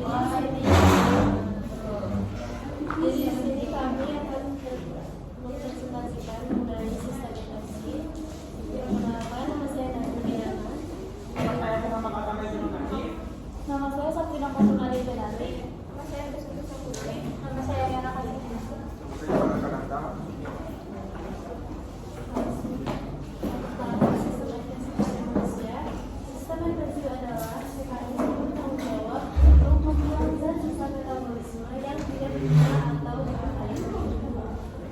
Jadi di sini kami akan mempresentasikan mengenai sistem deteksi. Perkenalkan, nama saya Nandriana. Nama saya Sabrina Kosunadi Benari. Nama saya Desutu Saputri. Nama saya Yana Kasih. Sistem deteksi adalah mekanisme bertanggung jawab untuk membuang zat sisa metabolisme yang tidak bisa atau berbahaya.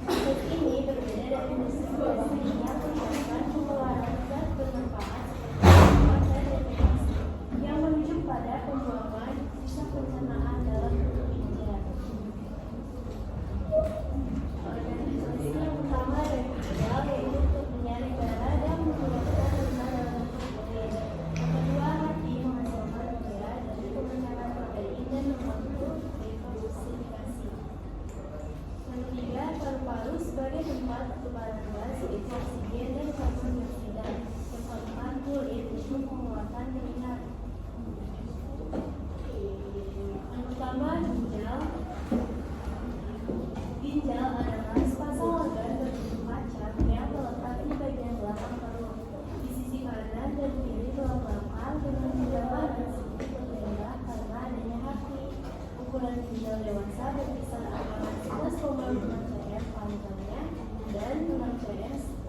Proses ini berbeda dari mesin yang melibatkan pengeluaran zat bermanfaat seperti pada deteksi yang merujuk pada pembuangan sisa pencernaan dalam tubuh ginjal. Organisasi yang utama dari ginjal yaitu untuk menyaring darah dan mengeluarkan limbah dalam tubuh. Yang kedua, hati menghasilkan darah dari pembentukan protein dan membantu reproduksi. Yang ketiga, paru-paru sebagai tempat pertukaran gas yaitu oksigen dan karbon dioksida. Yang keempat, kulit untuk mengeluarkan keringat. Yang pertama, ginjal. Ginjal adalah sepasang organ berbentuk kaca yang terletak di bagian belakang perut, di sisi kanan dan kiri tulang belakang dengan kedalaman dan sedikit berbeda karena adanya hati. Ukuran ginjal dewasa berkisar antara 11,5 cm panjangnya dan 6 cm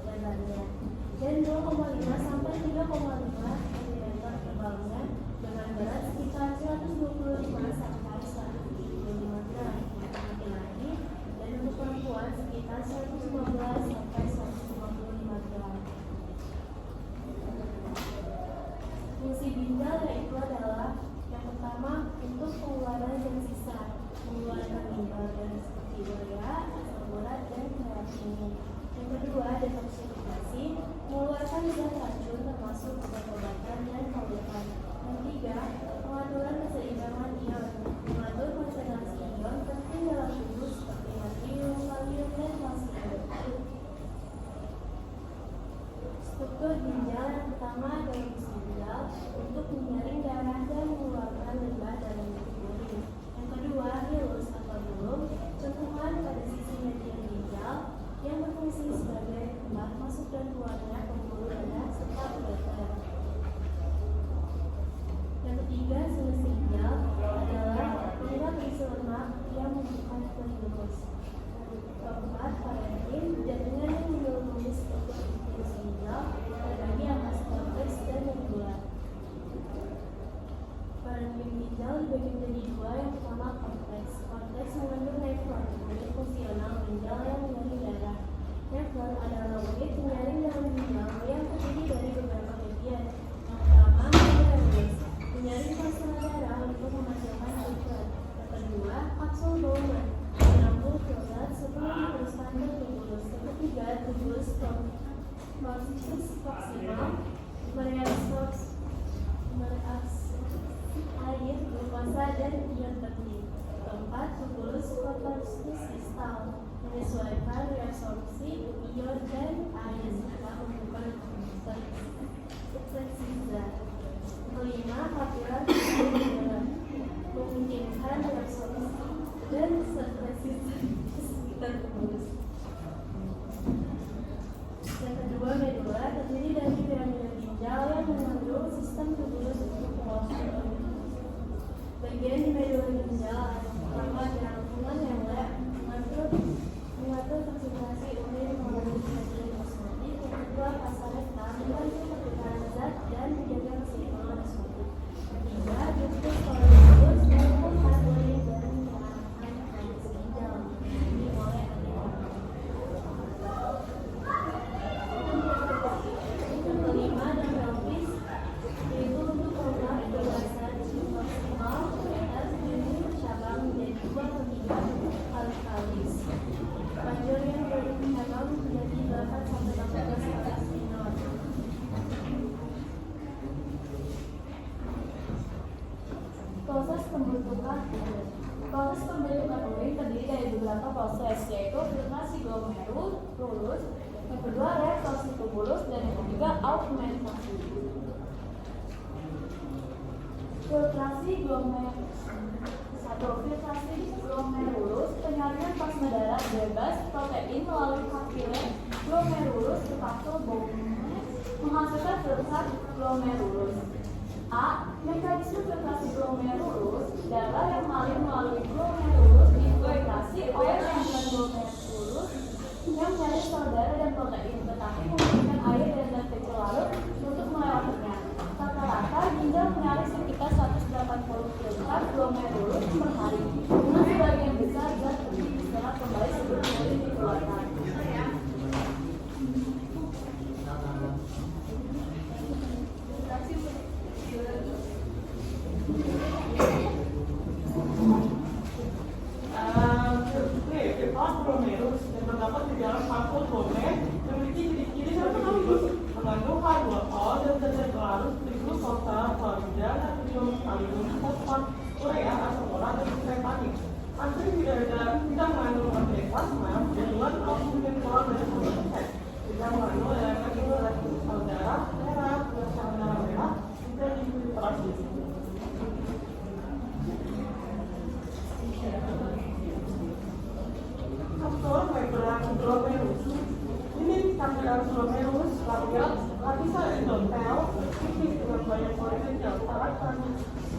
lebarnya, dan 2,5 sampai 3,5 cm tebalnya dengan berat sekitar 125 sampai 175 gram untuk laki-laki dan untuk perempuan sekitar 115 sampai 155 gram. Fungsi ginjal yaitu adalah yang pertama untuk pengeluaran zat sisa, mengeluarkan limbah seperti urea, asam urat dan kreatinin. Yang kedua, detoksifikasi, mengeluarkan zat racun termasuk obat-obatan dan polutan. Yang ketiga, pengaturan keseimbangan ion, mengatur konsentrasi ion penting dalam tubuh seperti natrium, kalium, dan kalsium. Struktur ginjal yang pertama adalah bus ginjal untuk menyaring darah dan mengeluarkan limbah dalam tubuh. Yang kedua, hilus atau bulum, cekungan pada sisi median ginjal yang berfungsi sebagai tempat masuk dan keluarnya pembuluh darah serta ureter. Yang ketiga, sinus ginjal adalah penguat isi lemak yang membuka hilus. Keempat, parenkim, jaringan yang mengelabui struktur sinus ginjal terbagi atas kompleks dan regular. Parenkim ginjal dibagi menjadi dua. Yang pertama, kompleks. Kompleks mengandung nefron, unit fungsional ginjal yang menyaring darah. Nefron adalah unit penyaring dalam ginjal yang terdiri dari beberapa bagian. Yang pertama, glomerulus, menyaring plasma darah untuk menghasilkan sifat. Yang kedua, kapsul Bowman, menampung zat sebelum diteruskan ke tubulus. Yang ketiga, tubulus proximus proximal, mereabsorb air, glukosa dan ion penting. Keempat, tubulus proximus distal, menyesuaikan reabsorpsi ion dan air serta membuka substansi zat. Kelima, kapilar memungkinkan reabsorpsi dan sekresi sekitar tubulus. Yang kedua, medula, terdiri dari piramida ginjal yang mengandung sistem tubulus untuk penguasaan. Bagian di medula ginjal pertama rangkuman yang mengatur konsentrasi urin melalui media osmotik. Yang kedua, pasar rektal membantu pertukaran zat dan menjaga keseimbangan osmotik. Ketiga, ductus coeruleus dan keempat, urin dan mengarahkan transisi ginjal dimulai antara. Yang kelima, dan pelvis, yaitu untuk program kebebasan maksimal ureter ini cabang menjadi 2 atau 3 kali-kalis. Panjang yang bercabang menjadi 8 sampai 18 kali minor. Proses pembentukan urin terdiri dari beberapa proses, yaitu filtrasi glomerulus, yang kedua reabsorpsi tubulus, dan yang ketiga augmentasi. Filtrasi glomerulus Satu, filtrasi glomerulus, penyalinan plasma darah bebas protein melalui kapiler glomerulus ke kapsul Bowman menghasilkan filtrat glomerulus. A. Mekanisme filtrasi glomerulus, darah yang mengalir melalui glomerulus difiltrasi oleh saluran glomerulus yang menyaring sel darah dan protein, tetapi memungkinkan air dan zat kecil larut untuk melewatinya. Rata-rata ginjal menyaring sekitar 180 filtrat glomerulus per hari, dengan sebagian besar zat penting diserap kembali sebelum mulai dikeluarkan. Glomerulus yang terdapat di dalam kapsul Bowman memiliki ciri-ciri sekaligus mengandung H2O dan zat larut seperti glukosa, klorida, natrium, kalium, fosfat, urea, asam urat, dan trepanin. Hampir tidak mengandung protein plasma dengan albumin kurang dari 10%. Tidak mengandung elemen imunologi sel darah merah, sel darah merah, dan infiltrasi. Kapsul membran glomerulus. Ini tampilan glomerulus lapisan endotel tipis dengan banyak polimer yang sangat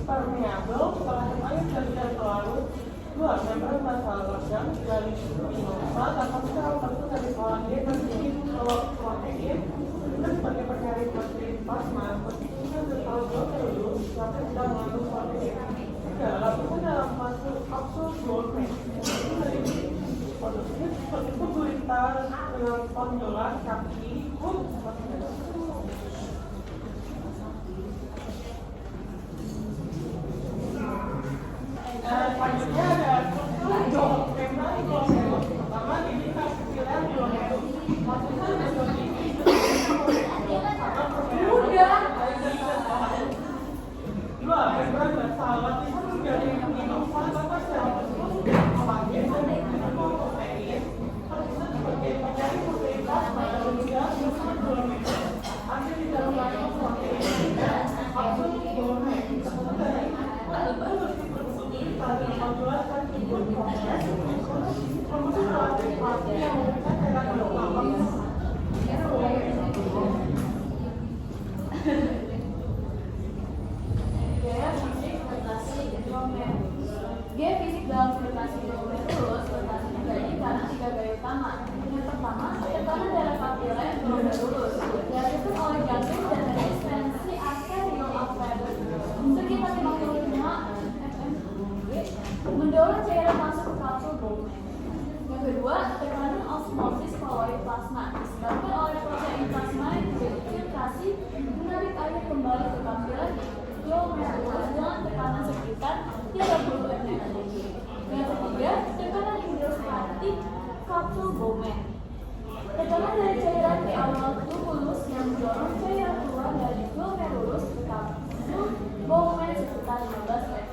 permeabel terhadap air dan zat larut. Dua, membran basal logam dari spinosa dapat sel terbentuk dari kolagen dan protein dan sebagai penyalin protein plasma. Posisinya zat glomerulus dapat tidak mengandung protein. Tiga, lapisan dalam kapsul Bowman. Produksinya seperti itu gurita dengan ponjolan kaki hook seperti itu. Selanjutnya ada membran glomerulus. Pertama ini kapiler glomerulus. Lapisan endot ini dua, membran basal lapisan dari spinosa dapat sel tersebut kolagen dan protein terlihat sebagai penyalin protein plasma dan juga glomerulus. Hasil di dalam kandung protein dan kapsul Bowman tersebut dari pada modulasi timbul proses produksi relatif pasti yang memberikan cairan gelambang. Gaya fisik filtrasi glomerulus. Gaya fisik dalam filtrasi glomerulus terjadi karena tiga gaya utama. Yang pertama, tekanan darah kapiler glomerulus dilakukan oleh jantung dan resistensi arterial outlet sekitar 55 mendorong cairan masuk ke kapsul Bowman. Yang kedua, tekanan osmosis koloid plasma disebabkan oleh protein plasma yang terjadi filtrasi menarik air kembali ke kapiler glomerulus dengan tekanan sekitar 30 mm. Yang ketiga, tekanan hidrostatik kapsul Bowman. Tekanan dari cairan di awal tubulus yang mendorong cairan keluar dari glomerulus ke kapsul Bowman sekitar 15 mm.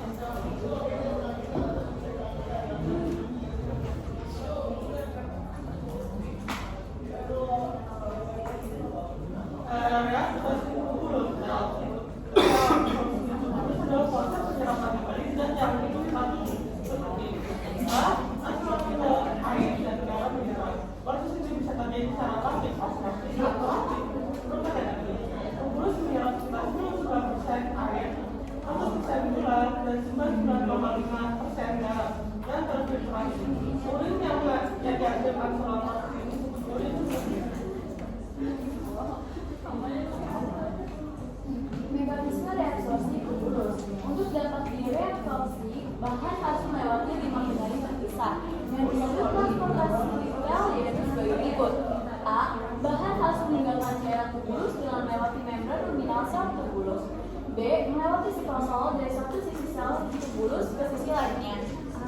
Mekanisme reabsorpsi tubulus. Untuk dapat direabsorpsi, bahan harus melewati 5 pinari terpisah yang disebut transportasi molekuler yaitu sebagai berikut. A. Bahan harus meninggalkan cairan tubulus dengan melewati membran luminal sel tubulus. B. Melewati siklosol dari satu sisi sel tubulus ke sisi lainnya.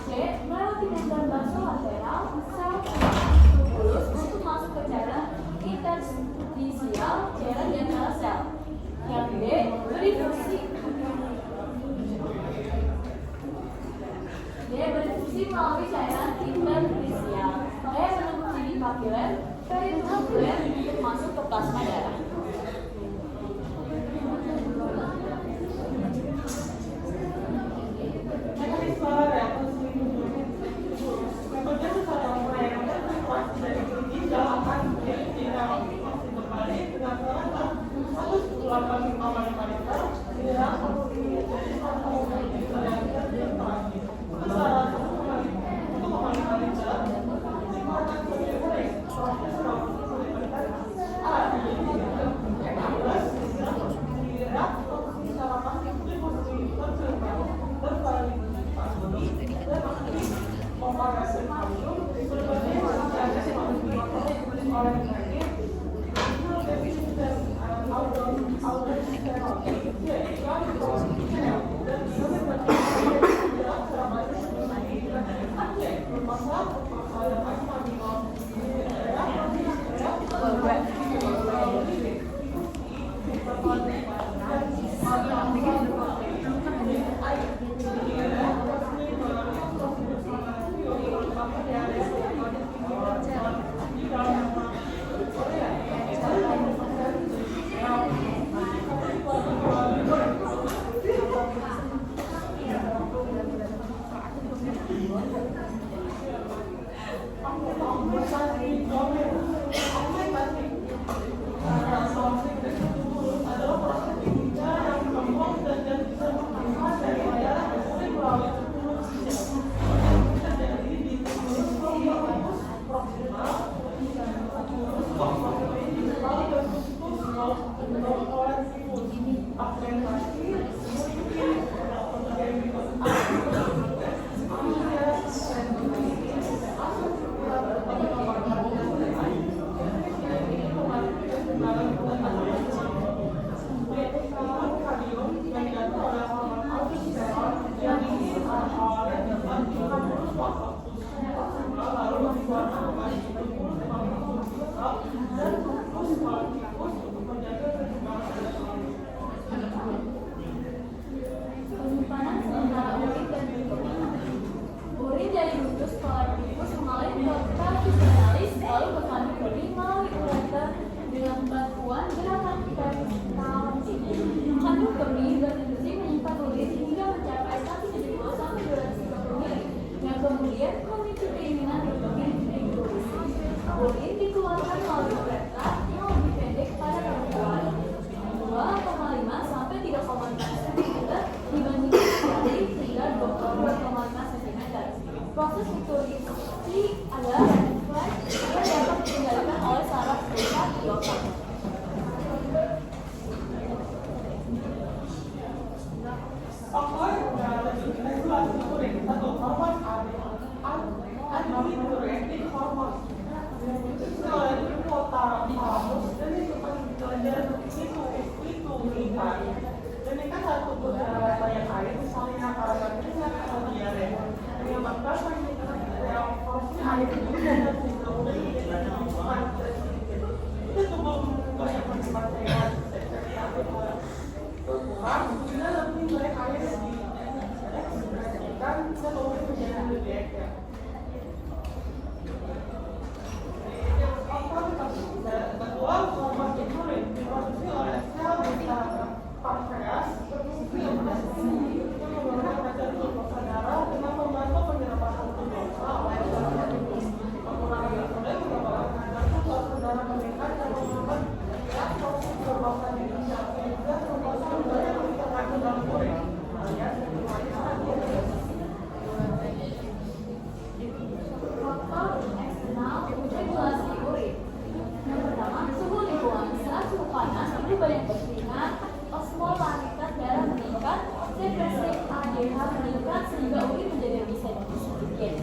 C. Melewati membran basolateral sel tubulus untuk masuk ke cairan interstisial cairan di antara sel. Yang D. Berdifusif melalui cairan interstisial. E. Menembus di kapiler peritubuler untuk masuk ke plasma darah. awalnya dapat 50 waktu lalu dikeluarkan kembali 70-50 dan terus kalau tikus untuk menjaga keseimbangan Penyimpanan sementara urin dan urin. Urin dari usus keluar tikus mengalir ke kapsularis lalu ke kandung kering melalui ureter dengan bantuan gerakan peristaltik. Kandung kemih berfungsi menyimpan urin hingga mencapai 170 sampai 230 mili yang kemudian memicu keinginan berkemih di urin. Urin dikeluarkan melalui ureter yang lebih pendek pada perempuan 2,5 sampai 3,5 cm dibandingkan dari hingga 22,5 cm. Proses fitorisasi adalah refleks yang dapat dikendalikan oleh saraf pusat di otak. Faktor regulasi urin atau hormon antidiuretik hormon selain hipotalamus dan itu pelajaran itu meningkat dan ini kan satu beberapa banyak air misalnya kalau tidak atau diare menyebabkan reaksi air itu dan itu cukup banyak pencapaian seperti apa kurang kemudian lebih banyak air di ekspresikan seluruh menjadi lebih ekstrim. Kedua, hormon tiroid diproduksi oleh sel beta pankreas yang menggunakan glukosa darah dengan membantu penyerapan glukosa oleh saraf tubuh. Pengurangan glukosa menyebabkan kadar glukosa darah meningkat dan membuat proses glukosa di ginjal sehingga glukosa banyak ditekan ke dalam urin alias Faktor eksternal regulasi urin. Yang pertama, suhu lingkungan. Saat suhu panas, tubuh banyak berkeringat, osmolaritas darah meningkat, sekresi ADH meningkat sehingga urin menjadi lebih sedikit.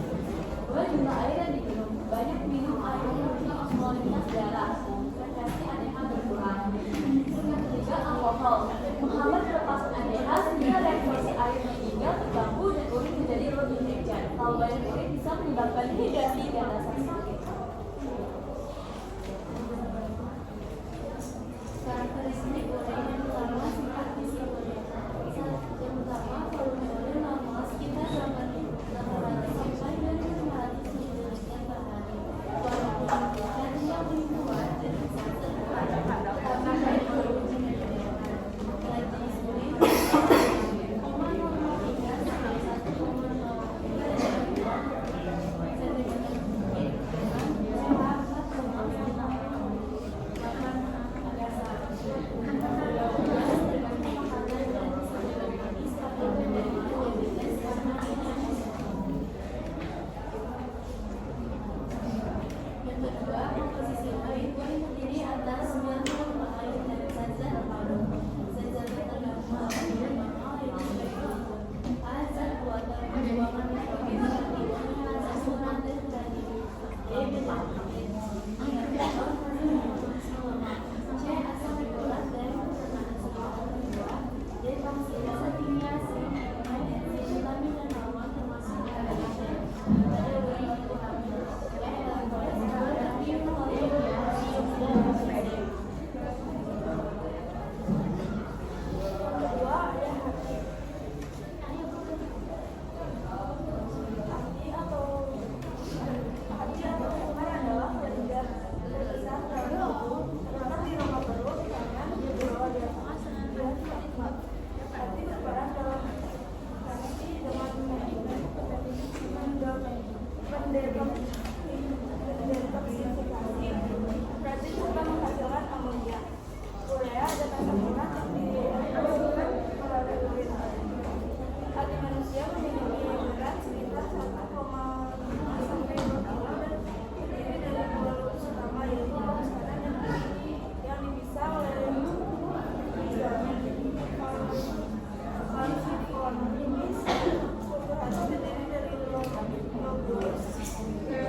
Kedua, jumlah air yang diminum. Banyak minum air yang menurunkan osmolaritas darah, sekresi ADH berkurang. Yang ketiga, alkohol menghambat pelepasan ADH sehingga reaksi air yang tinggal terganggu dan urin menjadi lebih encer. Kalau banyak urin bisa menyebabkan dehidrasi dan rasa sakit. Karakteristik urin yang utama sifat fisiologis. Yang utama volume urin normal sekitar 800 sampai 500 ml per hari. Dan yang lebih kuat dan bisa terbaik karena dari volume jenis urin 0,03 sampai 5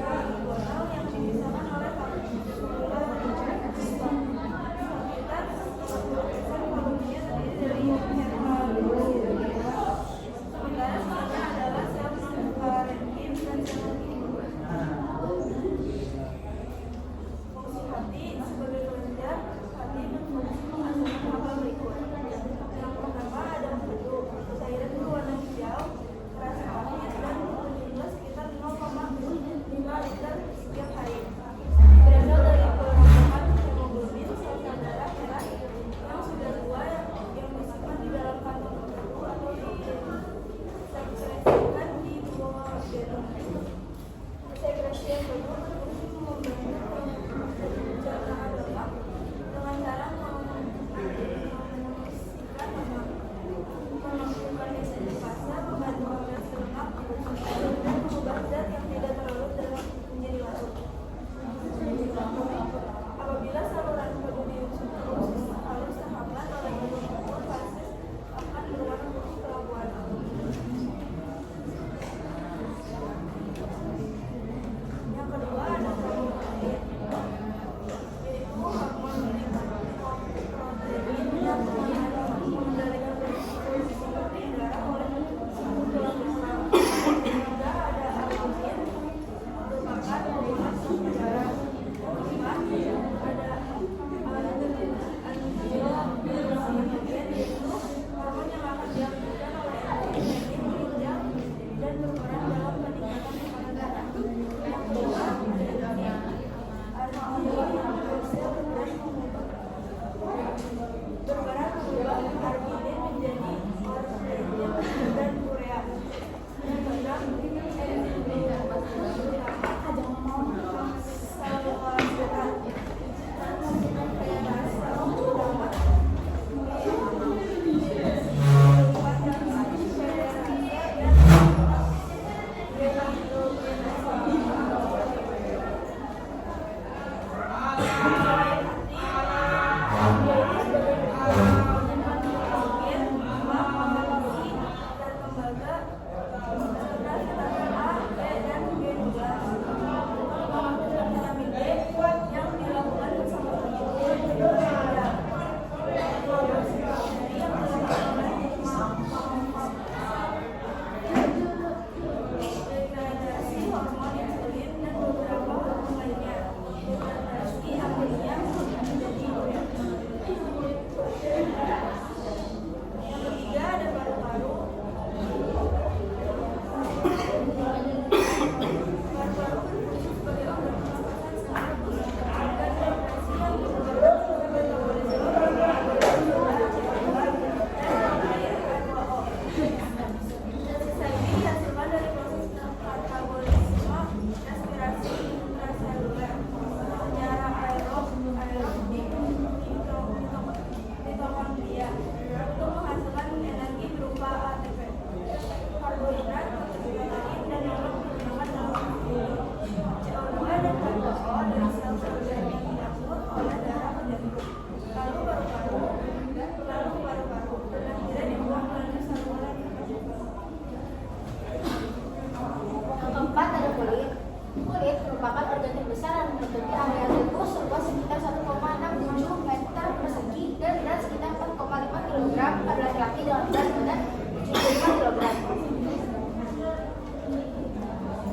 Kulit merupakan organ terbesar yang menutupi area tubuh seluas sekitar 1,67 meter persegi dan berat sekitar 4,5 kg pada laki-laki dengan berat badan 75 kg.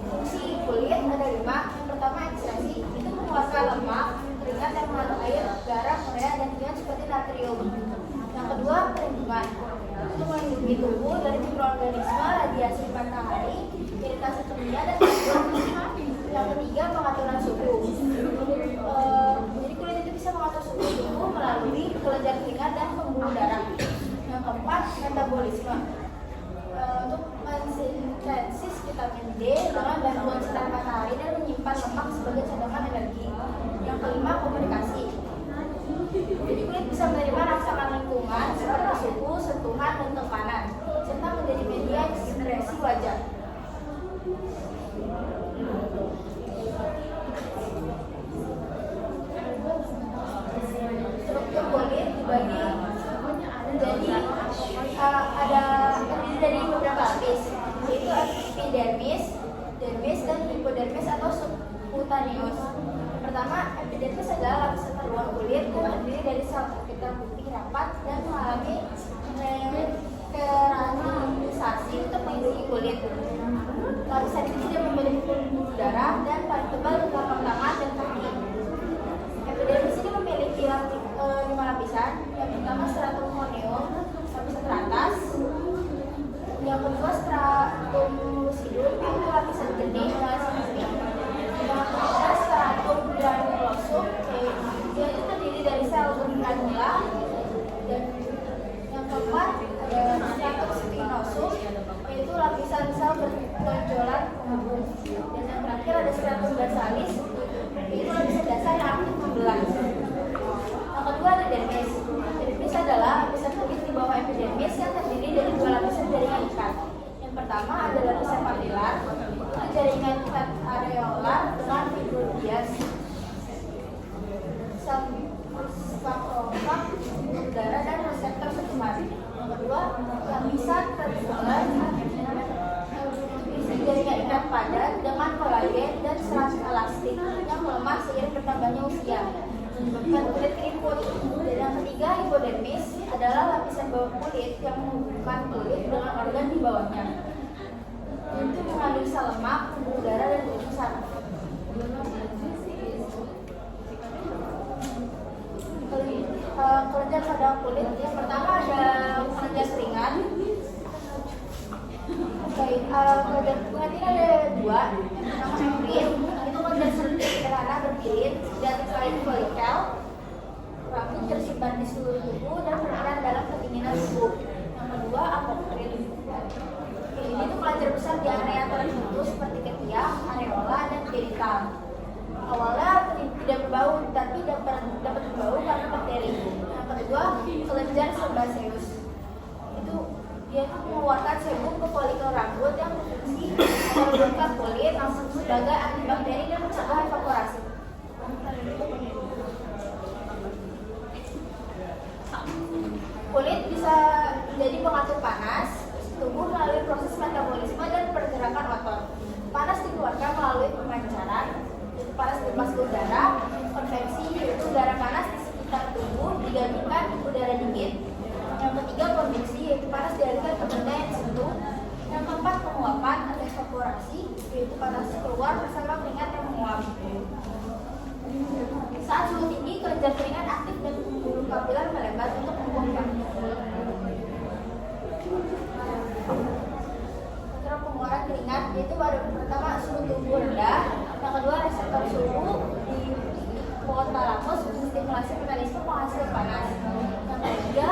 Fungsi kulit ada 5. Yang pertama ekstraksi, itu mengeluarkan lemak, keringat yang mengandung air, garam, urea, dan ion seperti natrium. Yang kedua perlindungan, itu melindungi tubuh dari mikroorganisme, radiasi matahari, iritasi kimia, dan gangguan. Yang ketiga pengaturan suhu. Jadi kulit itu bisa mengatur suhu tubuh melalui kelenjar keringat dan pembuluh darah. Yang keempat metabolisme, untuk mensintesis vitamin D dengan bantuan sinar matahari dan menyimpan lemak sebagai cadangan energi. Yang kelima komunikasi. Jadi kulit bisa menerima rangsangan lingkungan seperti suhu, sentuhan, dan tekanan, serta menjadi media ekspresi wajah. Struktur kulit dibagi menjadi terdiri dari beberapa lapis, yaitu epidermis, dermis, dan hipodermis atau subcutaneous. Pertama, epidermis adalah lapisan terluar kulit yang terdiri dari sel kapital putih rapat dan mengalami keranisasi untuk mengisi kulit. Lapisan ini tidak memiliki pembuluh darah dan paling tebal di telapak tangan dan kaki. Epidermis ini memiliki 5 lapisan. Yang pertama stratum corneum, lapisan teratas. Yang kedua stratum lucidum, yaitu lapisan geni mulai samping. Yang ketiga stratum granulosum, yaitu terdiri dari sel granula. Dan yang keempat ada stratum spinosum, yaitu lapisan sel bertonjolan penghubung. Dan yang terakhir ada stratum basalis, yaitu lapisan dasar yang aktif membelah. Yang kedua ada dermis. Dermis adalah lapisan kulit di bawah epidermis yang terdiri dari 2 lapisan jaringan ikat. Yang pertama ada lapisan papilar, itu jaringan ikat areola dengan fibrobias. Sel makrofag, udara, dan reseptor pencemar. Yang kedua lapisan reticular, isi jaringan ikat padat dengan kolagen dan serat elastik yang melemah seiring bertambahnya usia, menyebabkan kulit keriput. Dan yang ketiga hipodermis adalah lapisan bawah kulit yang menghubungkan kulit dengan organ di bawahnya. Itu mengandung sel lemak, pembuluh darah, dan urusan. Kelenjar pada kulit, yang pertama ada kelenjar keringat. Kelenjar keringat ini ada 2. Yang pertama membrin, itu kelenjar sederhana berpirit dan selain folikel, rambut tersimpan di seluruh tubuh dan berperan dalam pendinginan tubuh. Yang kedua apokrin, ini tuh kelenjar besar di area tertentu seperti ketiak, areola, dan perital. Awalnya tidak berbau, tapi dapat berbau karena bakteri. Yang kedua kelenjar sebaceous, itu dia mengeluarkan sebum ke folikel rambut yang berfungsi melembabkan kulit langsung sebagai antibakteri dan mencegah evaporasi. Kulit bisa menjadi pengatur panas tubuh melalui proses metabolisme dan pergerakan otot. Panas dikeluarkan melalui pemancaran, yaitu panas bebas udara. Konveksi, yaitu udara panas di sekitar tubuh digantikan udara dingin. Yang ketiga konveksi, yaitu panas dialihkan ke benda yang disentuh. Yang keempat penguapan atau evaporasi, yaitu panas keluar bersama keringat yang menguap. Saat suhu tinggi, kelenjar keringat aktif dan pembuluh kapiler melebar untuk membuang kontrol pengeluaran keringat, yaitu pada pertama suhu tubuh rendah, yang kedua reseptor suhu di hipotalamus menstimulasi mekanisme penghasil panas, yang ketiga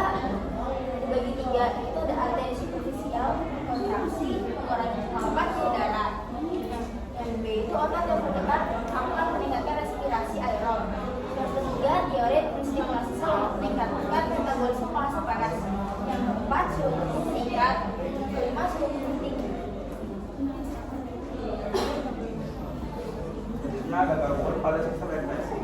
dibagi 3, itu ada arteri superficial, kontraksi, pengeluaran darah. Yang B itu otot yang bergetar akan meningkatkan respirasi aerob. Yang ketiga diorit menstimulasi sel untuk meningkatkan metabolisme penghasil panas. Yang keempat suhu tubuh meningkat. Yang kelima suhu tubuh tinggi. Ada gangguan pada sistem reproduksi.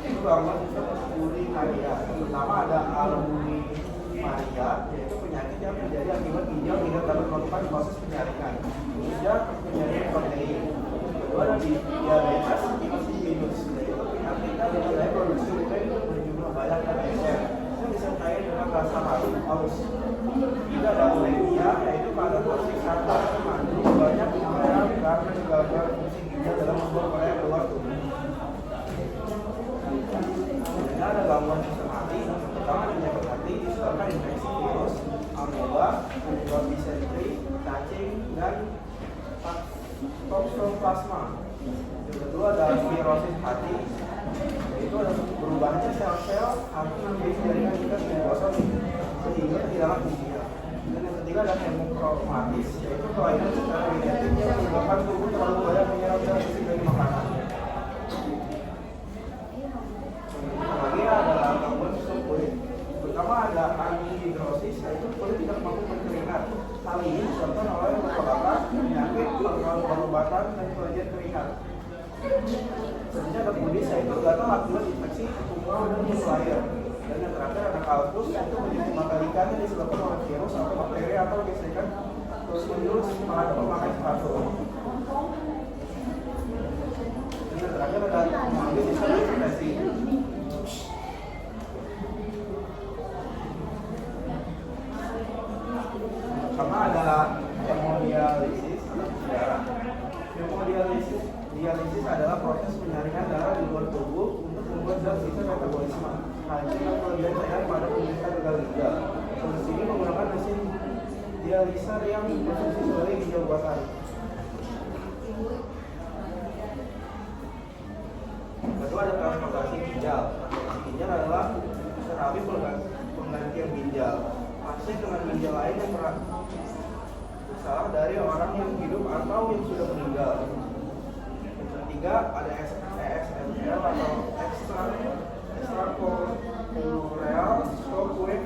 Itu gangguan sistem urinaria. Pertama ada albuminuria, yaitu penyakit yang terjadi akibat ginjal tidak dapat melakukan proses penyaringan penyebab disentri, cacing, dan toksoplasma. Yang kedua adalah virosis hati, yaitu ada berubahnya sel-sel hati menjadi jaringan ikat glukosa sehingga kehilangan fungsinya. Dan yang ketiga ada hemokramatis, yaitu kelainan secara genetik yang menyebabkan tubuh terlalu banyak menyerap zat besi dari makanan. Lagi adalah gangguan sistem kulit. Pertama ada anhidrosis, yaitu kulit tidak mampu berkeringat. Hal ini disebabkan oleh luka bakar, penyakit, pengobatan, dan kelebihan keringat. Selanjutnya ada pudis, yaitu gatal akibat infeksi kumal dan mulut air. Dan yang terakhir ada kalkus, yaitu penyakit mata ikan yang disebabkan oleh virus atau bakteri atau gesekan terus menerus pada pemakai sepatu. Dan yang terakhir ada mengambil sisa infeksi. Pertama adalah hemodialisis atau darah. Hemodialisis adalah proses penyaringan darah di luar tubuh untuk membuat zat sisa metabolisme. Hasil yang kelebihan cairan pada penderita gagal ginjal. Proses ini menggunakan mesin dialiser yang berfungsi sebagai ginjal buatan. Kedua ada transplantasi ginjal. Transplantasi ginjal adalah terapi penggantian ginjal. Pasien dengan ginjal lain yang berasal dari orang yang hidup atau yang sudah meninggal. Yang ketiga ada EXML atau extracorporeal stroke with